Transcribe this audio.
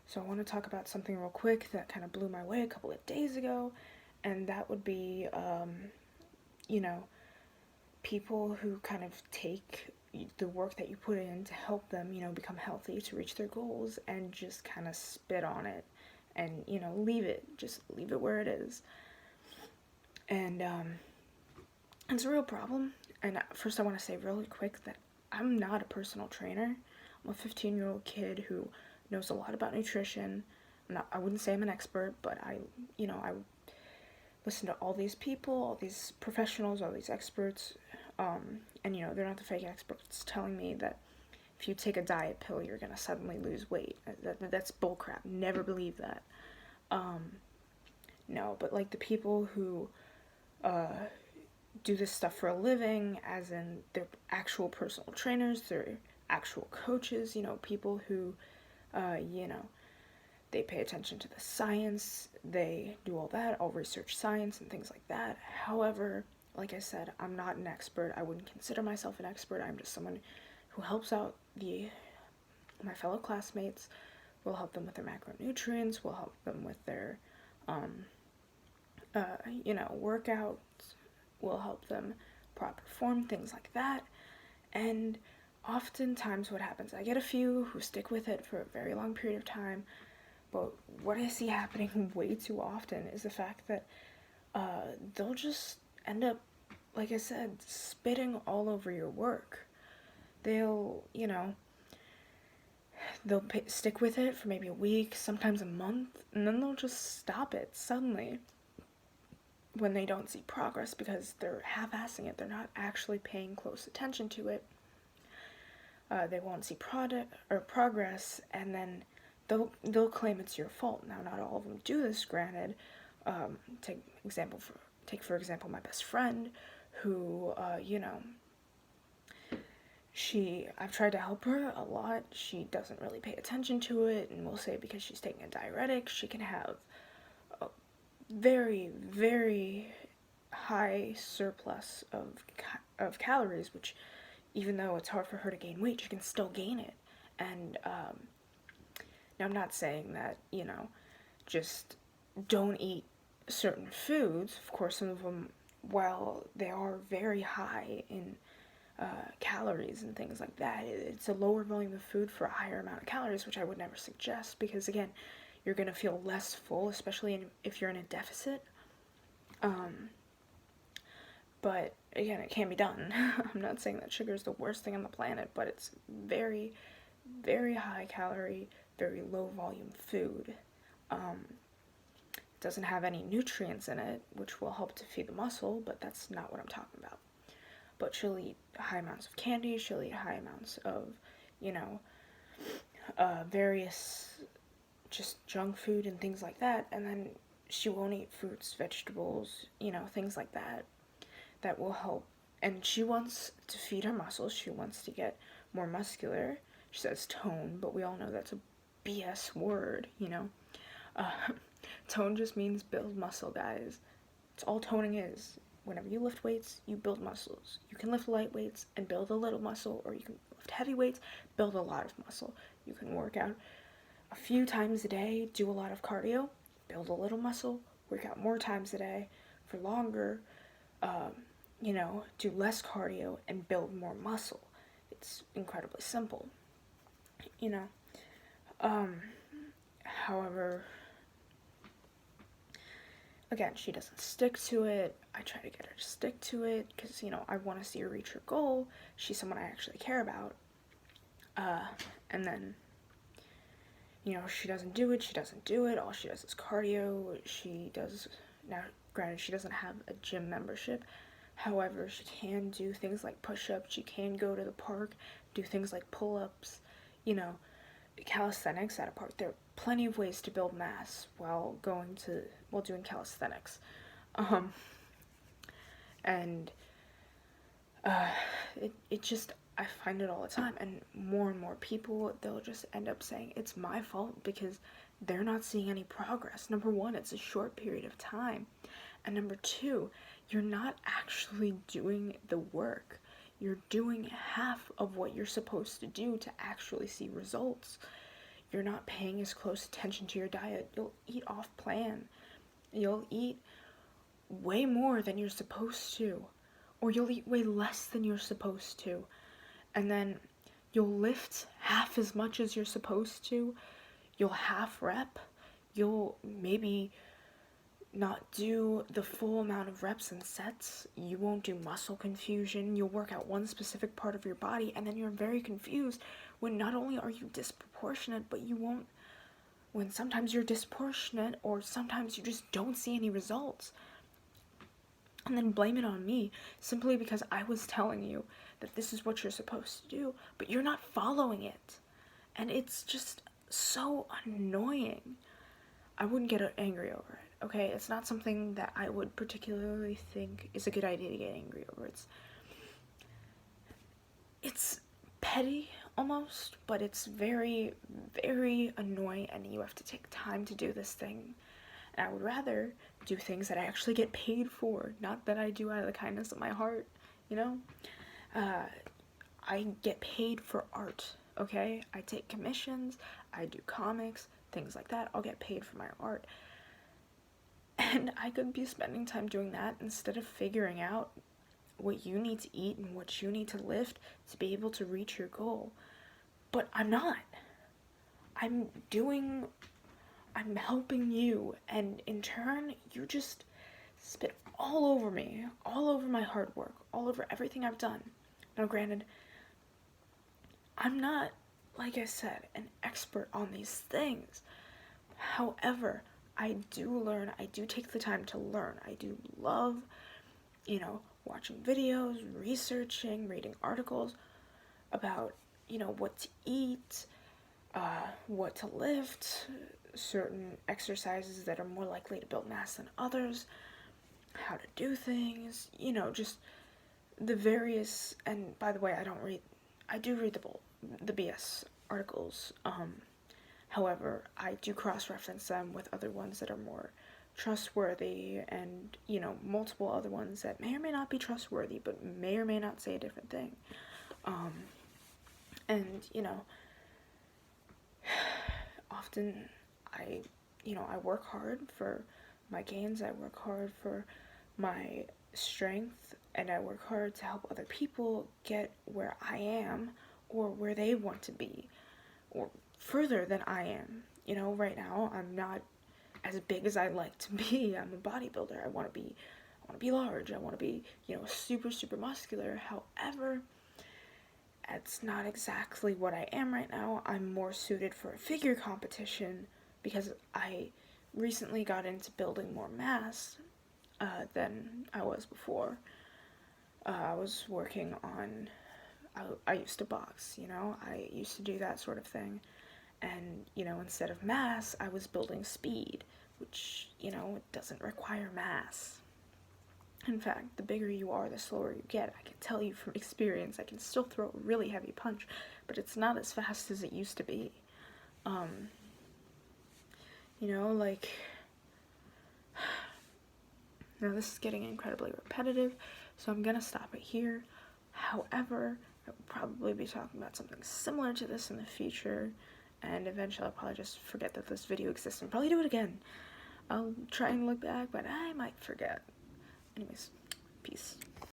So I want to talk about something real quick that kind of blew my way a couple of days ago, and that would be, you know, people who kind of take the work that you put in to help them, become healthy, to reach their goals, and just kind of spit on it and, just leave it where it is. And it's a real problem. And first, I want to say really quick that I'm not a personal trainer. I'm a 15-year-old kid who knows a lot about nutrition. I wouldn't say I'm an expert, but I listen to all these people, all these professionals, all these experts, and they're not the fake experts telling me that if you take a diet pill, you're gonna suddenly lose weight. That's bullcrap. Never believe that. No, but like the people who do this stuff for a living, as in they're actual personal trainers, they're actual coaches, people who, you know, they pay attention to the science, they do all that, all research science and things like that. However, like I said, I'm not an expert. I wouldn't consider myself an expert. I'm just someone who helps out my fellow classmates, will help them with their macronutrients, will help them with their, um, workouts, will help them proper form, things like that. And oftentimes what happens, I get a few who stick with it for a very long period of time, but what I see happening way too often is the fact that they'll just end up, like I said, spitting all over your work. They'll, stick with it for maybe a week, sometimes a month, and then they'll just stop it suddenly when they don't see progress because they're half-assing it. They're not actually paying close attention to it. They won't see product or progress, and then they'll claim it's your fault. Now, not all of them do this. Granted, take for example my best friend, who I've tried to help her a lot. She doesn't really pay attention to it, and we'll say because she's taking a diuretic, she can have a very, very high surplus of calories, which, even though it's hard for her to gain weight, she can still gain it. And now I'm not saying that, just don't eat certain foods. Of course, some of them, while they are very high in calories and things like that, it's a lower volume of food for a higher amount of calories, which I would never suggest because, again, you're going to feel less full, especially if you're in a deficit. But again, it can be done. I'm not saying that sugar is the worst thing on the planet, but it's very, very high calorie, very low volume food. It doesn't have any nutrients in it, which will help to feed the muscle, but that's not what I'm talking about. But she'll eat high amounts of candy, she'll eat high amounts of, various just junk food and things like that, and then she won't eat fruits, vegetables, things like that will help. And she wants to feed her muscles, she wants to get more muscular. She says tone, but we all know that's a BS word, Uh, tone just means build muscle, guys. It's all toning is. Whenever you lift weights, you build muscles. You can lift light weights and build a little muscle, or you can lift heavy weights, build a lot of muscle. You can work out a few times a day, do a lot of cardio, build a little muscle, work out more times a day for longer, do less cardio and build more muscle. It's incredibly simple, you know. However, again, she doesn't stick to it. I try to get her to stick to it because, I want to see her reach her goal. She's someone I actually care about. And then, she doesn't do it. She doesn't do it. All she does is cardio. Now, granted, she doesn't have a gym membership. However, she can do things like push-ups. She can go to the park, do things like pull-ups, calisthenics at a park. There are plenty of ways to build mass while doing calisthenics. And it just, I find it all the time, and more people, they'll just end up saying it's my fault because they're not seeing any progress. Number one, it's a short period of time, and number two, you're not actually doing the work. You're doing half of what you're supposed to do to actually see results. you're not paying as close attention to your diet. You'll eat off plan. You'll eat way more than you're supposed to, or you'll eat way less than you're supposed to, and then you'll lift half as much as you're supposed to. You'll half rep. You'll maybe not do the full amount of reps and sets. You won't do muscle confusion. You'll work out one specific part of your body, and then you're very confused when not only are you disproportionate, but you won't, when sometimes you're disproportionate, or sometimes you just don't see any results. And then blame it on me simply because I was telling you that this is what you're supposed to do, but you're not following it. And it's just so annoying. I wouldn't get angry over it, okay? It's not something that I would particularly think is a good idea to get angry over. It's petty almost, but it's very, very annoying, and you have to take time to do this thing. And I would rather do things that I actually get paid for, not that I do out of the kindness of my heart, you know? I get paid for art, okay? I take commissions, I do comics, things like that. I'll get paid for my art. And I could be spending time doing that instead of figuring out what you need to eat and what you need to lift to be able to reach your goal. But I'm not. I'm helping you, and in turn, you just spit all over me, all over my hard work, all over everything I've done. Now, granted, I'm not, like I said, an expert on these things. However, I do learn, I do take the time to learn. I do love, watching videos, researching, reading articles about, what to eat, what to lift, certain exercises that are more likely to build mass than others, how to do things, just the various, and by the way, I do read the BS articles, however, I do cross-reference them with other ones that are more trustworthy, and, multiple other ones that may or may not be trustworthy, but may or may not say a different thing, and, often I work hard for my gains, I work hard for my strength, and I work hard to help other people get where I am, or where they want to be, or further than I am. Right now, I'm not as big as I'd like to be. I'm a bodybuilder. I want to be large. I want to be, super, super muscular. However, that's not exactly what I am right now. I'm more suited for a figure competition because I recently got into building more mass than I was before. I was working on, I used to box, I used to do that sort of thing. And, instead of mass, I was building speed, which, it doesn't require mass. In fact, the bigger you are, the slower you get. I can tell you from experience, I can still throw a really heavy punch, but it's not as fast as it used to be. Now this is getting incredibly repetitive, so I'm gonna stop it here. However, I will probably be talking about something similar to this in the future, and eventually I'll probably just forget that this video exists and probably do it again. I'll try and look back, but I might forget. Anyways, peace.